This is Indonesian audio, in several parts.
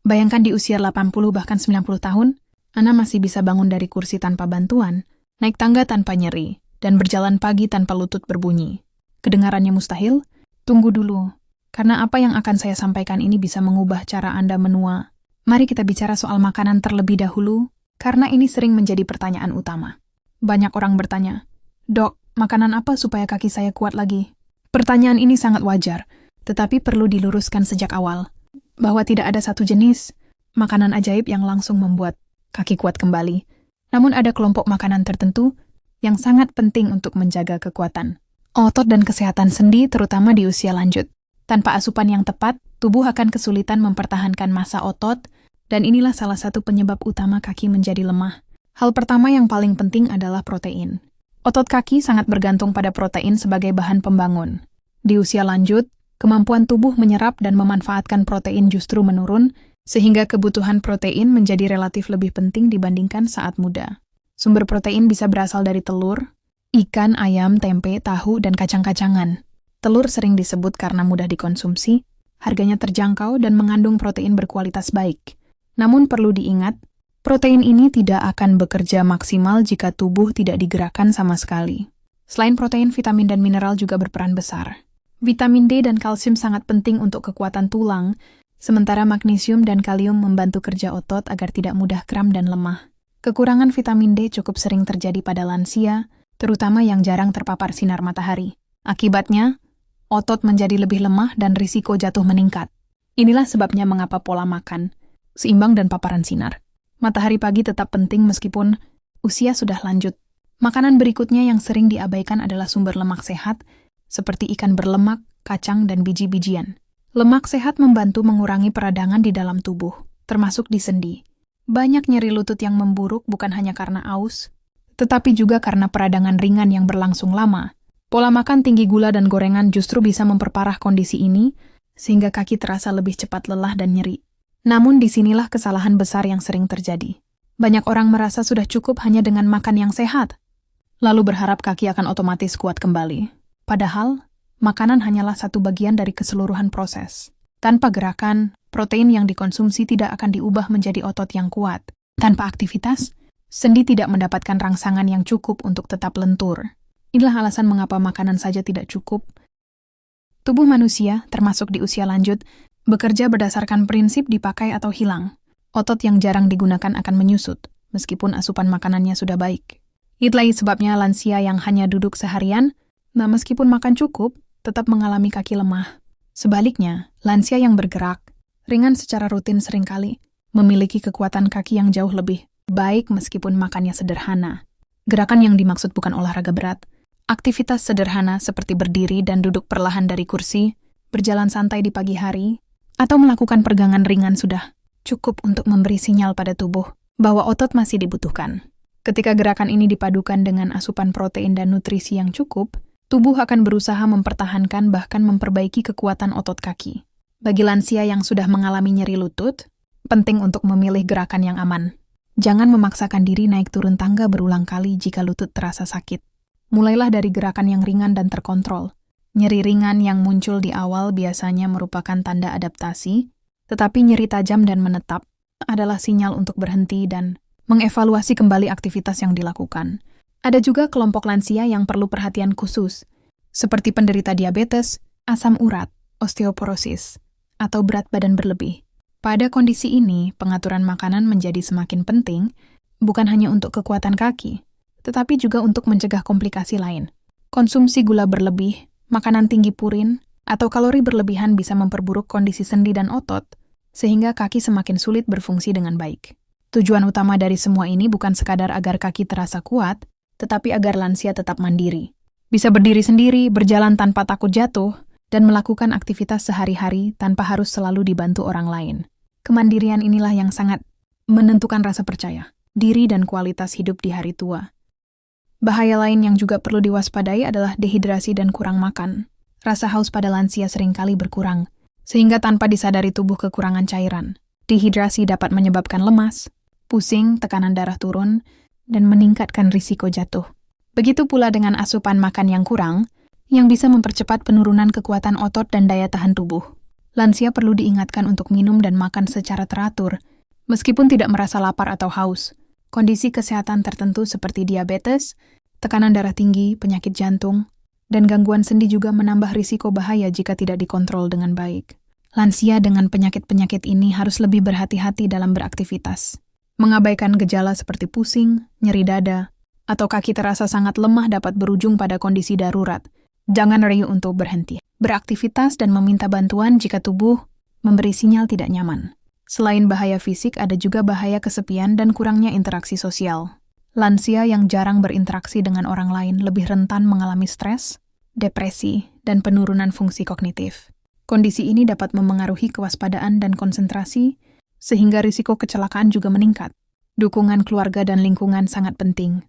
Bayangkan di usia 80 bahkan 90 tahun, Ana masih bisa bangun dari kursi tanpa bantuan, naik tangga tanpa nyeri, dan berjalan pagi tanpa lutut berbunyi. Kedengarannya mustahil? Tunggu dulu, karena apa yang akan saya sampaikan ini bisa mengubah cara Anda menua. Mari kita bicara soal makanan terlebih dahulu, karena ini sering menjadi pertanyaan utama. Banyak orang bertanya, "Dok, makanan apa supaya kaki saya kuat lagi?" Pertanyaan ini sangat wajar, tetapi perlu diluruskan sejak awal, bahwa tidak ada satu jenis makanan ajaib yang langsung membuat kaki kuat kembali. Namun ada kelompok makanan tertentu yang sangat penting untuk menjaga kekuatan otot dan kesehatan sendi, terutama di usia lanjut. Tanpa asupan yang tepat, tubuh akan kesulitan mempertahankan massa otot, dan inilah salah satu penyebab utama kaki menjadi lemah. Hal pertama yang paling penting adalah protein. Otot kaki sangat bergantung pada protein sebagai bahan pembangun. Di usia lanjut, kemampuan tubuh menyerap dan memanfaatkan protein justru menurun, sehingga kebutuhan protein menjadi relatif lebih penting dibandingkan saat muda. Sumber protein bisa berasal dari telur, ikan, ayam, tempe, tahu, dan kacang-kacangan. Telur sering disebut karena mudah dikonsumsi, harganya terjangkau, dan mengandung protein berkualitas baik. Namun perlu diingat, protein ini tidak akan bekerja maksimal jika tubuh tidak digerakkan sama sekali. Selain protein, vitamin dan mineral juga berperan besar. Vitamin D dan kalsium sangat penting untuk kekuatan tulang, sementara magnesium dan kalium membantu kerja otot agar tidak mudah kram dan lemah. Kekurangan vitamin D cukup sering terjadi pada lansia, terutama yang jarang terpapar sinar matahari. Akibatnya, otot menjadi lebih lemah dan risiko jatuh meningkat. Inilah sebabnya mengapa pola makan seimbang dan paparan sinar matahari pagi tetap penting meskipun usia sudah lanjut. Makanan berikutnya yang sering diabaikan adalah sumber lemak sehat, seperti ikan berlemak, kacang, dan biji-bijian. Lemak sehat membantu mengurangi peradangan di dalam tubuh, termasuk di sendi. Banyak nyeri lutut yang memburuk bukan hanya karena aus, tetapi juga karena peradangan ringan yang berlangsung lama. Pola makan tinggi gula dan gorengan justru bisa memperparah kondisi ini, sehingga kaki terasa lebih cepat lelah dan nyeri. Namun disinilah kesalahan besar yang sering terjadi. Banyak orang merasa sudah cukup hanya dengan makan yang sehat, lalu berharap kaki akan otomatis kuat kembali. Padahal, makanan hanyalah satu bagian dari keseluruhan proses. Tanpa gerakan, protein yang dikonsumsi tidak akan diubah menjadi otot yang kuat. Tanpa aktivitas, sendi tidak mendapatkan rangsangan yang cukup untuk tetap lentur. Inilah alasan mengapa makanan saja tidak cukup. Tubuh manusia, termasuk di usia lanjut, bekerja berdasarkan prinsip dipakai atau hilang. Otot yang jarang digunakan akan menyusut, meskipun asupan makanannya sudah baik. Itulah sebabnya lansia yang hanya duduk seharian, meskipun makan cukup, tetap mengalami kaki lemah. Sebaliknya, lansia yang bergerak, ringan secara rutin seringkali, memiliki kekuatan kaki yang jauh lebih baik meskipun makannya sederhana. Gerakan yang dimaksud bukan olahraga berat. Aktivitas sederhana seperti berdiri dan duduk perlahan dari kursi, berjalan santai di pagi hari, atau melakukan peregangan ringan sudah cukup untuk memberi sinyal pada tubuh bahwa otot masih dibutuhkan. Ketika gerakan ini dipadukan dengan asupan protein dan nutrisi yang cukup, tubuh akan berusaha mempertahankan bahkan memperbaiki kekuatan otot kaki. Bagi lansia yang sudah mengalami nyeri lutut, penting untuk memilih gerakan yang aman. Jangan memaksakan diri naik turun tangga berulang kali jika lutut terasa sakit. Mulailah dari gerakan yang ringan dan terkontrol. Nyeri ringan yang muncul di awal biasanya merupakan tanda adaptasi, tetapi nyeri tajam dan menetap adalah sinyal untuk berhenti dan mengevaluasi kembali aktivitas yang dilakukan. Ada juga kelompok lansia yang perlu perhatian khusus, seperti penderita diabetes, asam urat, osteoporosis, atau berat badan berlebih. Pada kondisi ini, pengaturan makanan menjadi semakin penting, bukan hanya untuk kekuatan kaki, tetapi juga untuk mencegah komplikasi lain. Konsumsi gula berlebih, makanan tinggi purin, atau kalori berlebihan bisa memperburuk kondisi sendi dan otot, sehingga kaki semakin sulit berfungsi dengan baik. Tujuan utama dari semua ini bukan sekadar agar kaki terasa kuat, tetapi agar lansia tetap mandiri. Bisa berdiri sendiri, berjalan tanpa takut jatuh, dan melakukan aktivitas sehari-hari tanpa harus selalu dibantu orang lain. Kemandirian inilah yang sangat menentukan rasa percaya diri dan kualitas hidup di hari tua. Bahaya lain yang juga perlu diwaspadai adalah dehidrasi dan kurang makan. Rasa haus pada lansia seringkali berkurang, sehingga tanpa disadari tubuh kekurangan cairan. Dehidrasi dapat menyebabkan lemas, pusing, tekanan darah turun, dan meningkatkan risiko jatuh. Begitu pula dengan asupan makan yang kurang, yang bisa mempercepat penurunan kekuatan otot dan daya tahan tubuh. Lansia perlu diingatkan untuk minum dan makan secara teratur, meskipun tidak merasa lapar atau haus. Kondisi kesehatan tertentu seperti diabetes, tekanan darah tinggi, penyakit jantung, dan gangguan sendi juga menambah risiko bahaya jika tidak dikontrol dengan baik. Lansia dengan penyakit-penyakit ini harus lebih berhati-hati dalam beraktivitas. Mengabaikan gejala seperti pusing, nyeri dada, atau kaki terasa sangat lemah dapat berujung pada kondisi darurat. Jangan rayu untuk berhenti. Beraktivitas dan meminta bantuan jika tubuh memberi sinyal tidak nyaman. Selain bahaya fisik, ada juga bahaya kesepian dan kurangnya interaksi sosial. Lansia yang jarang berinteraksi dengan orang lain lebih rentan mengalami stres, depresi, dan penurunan fungsi kognitif. Kondisi ini dapat memengaruhi kewaspadaan dan konsentrasi, sehingga risiko kecelakaan juga meningkat. Dukungan keluarga dan lingkungan sangat penting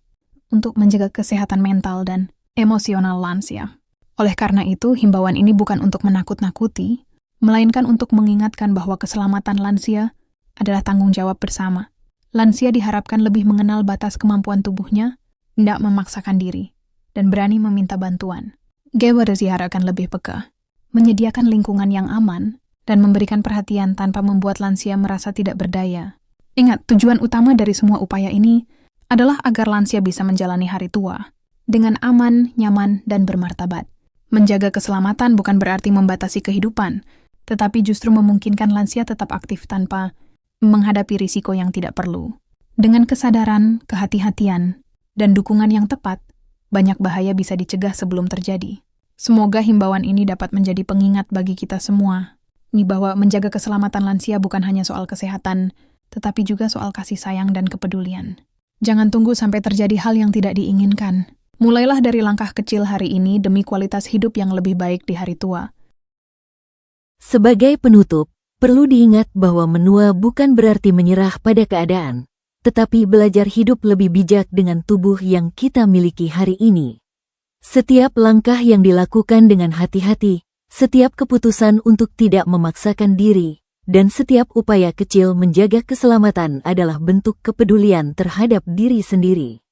untuk menjaga kesehatan mental dan emosional lansia. Oleh karena itu, himbauan ini bukan untuk menakut-nakuti, melainkan untuk mengingatkan bahwa keselamatan lansia adalah tanggung jawab bersama. Lansia diharapkan lebih mengenal batas kemampuan tubuhnya, tidak memaksakan diri, dan berani meminta bantuan. Gewere diharapkan lebih peka, menyediakan lingkungan yang aman, dan memberikan perhatian tanpa membuat lansia merasa tidak berdaya. Ingat, tujuan utama dari semua upaya ini adalah agar lansia bisa menjalani hari tua dengan aman, nyaman, dan bermartabat. Menjaga keselamatan bukan berarti membatasi kehidupan, tetapi justru memungkinkan lansia tetap aktif tanpa menghadapi risiko yang tidak perlu. Dengan kesadaran, kehati-hatian, dan dukungan yang tepat, banyak bahaya bisa dicegah sebelum terjadi. Semoga himbauan ini dapat menjadi pengingat bagi kita semua, bahwa menjaga keselamatan lansia bukan hanya soal kesehatan, tetapi juga soal kasih sayang dan kepedulian. Jangan tunggu sampai terjadi hal yang tidak diinginkan. Mulailah dari langkah kecil hari ini demi kualitas hidup yang lebih baik di hari tua. Sebagai penutup, perlu diingat bahwa menua bukan berarti menyerah pada keadaan, tetapi belajar hidup lebih bijak dengan tubuh yang kita miliki hari ini. Setiap langkah yang dilakukan dengan hati-hati, setiap keputusan untuk tidak memaksakan diri, dan setiap upaya kecil menjaga keselamatan adalah bentuk kepedulian terhadap diri sendiri.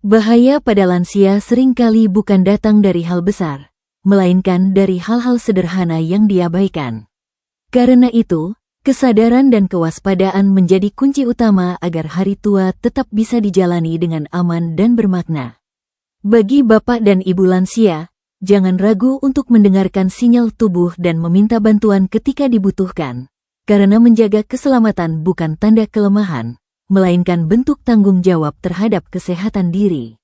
Bahaya pada lansia seringkali bukan datang dari hal besar, melainkan dari hal-hal sederhana yang diabaikan. Karena itu, kesadaran dan kewaspadaan menjadi kunci utama agar hari tua tetap bisa dijalani dengan aman dan bermakna. Bagi bapak dan ibu lansia, jangan ragu untuk mendengarkan sinyal tubuh dan meminta bantuan ketika dibutuhkan, karena menjaga keselamatan bukan tanda kelemahan, melainkan bentuk tanggung jawab terhadap kesehatan diri.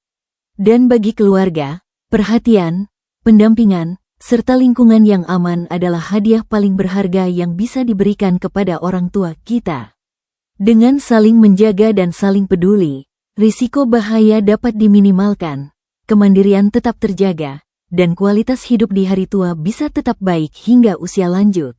Dan bagi keluarga, perhatian, pendampingan, serta lingkungan yang aman adalah hadiah paling berharga yang bisa diberikan kepada orang tua kita. Dengan saling menjaga dan saling peduli, risiko bahaya dapat diminimalkan, kemandirian tetap terjaga, dan kualitas hidup di hari tua bisa tetap baik hingga usia lanjut.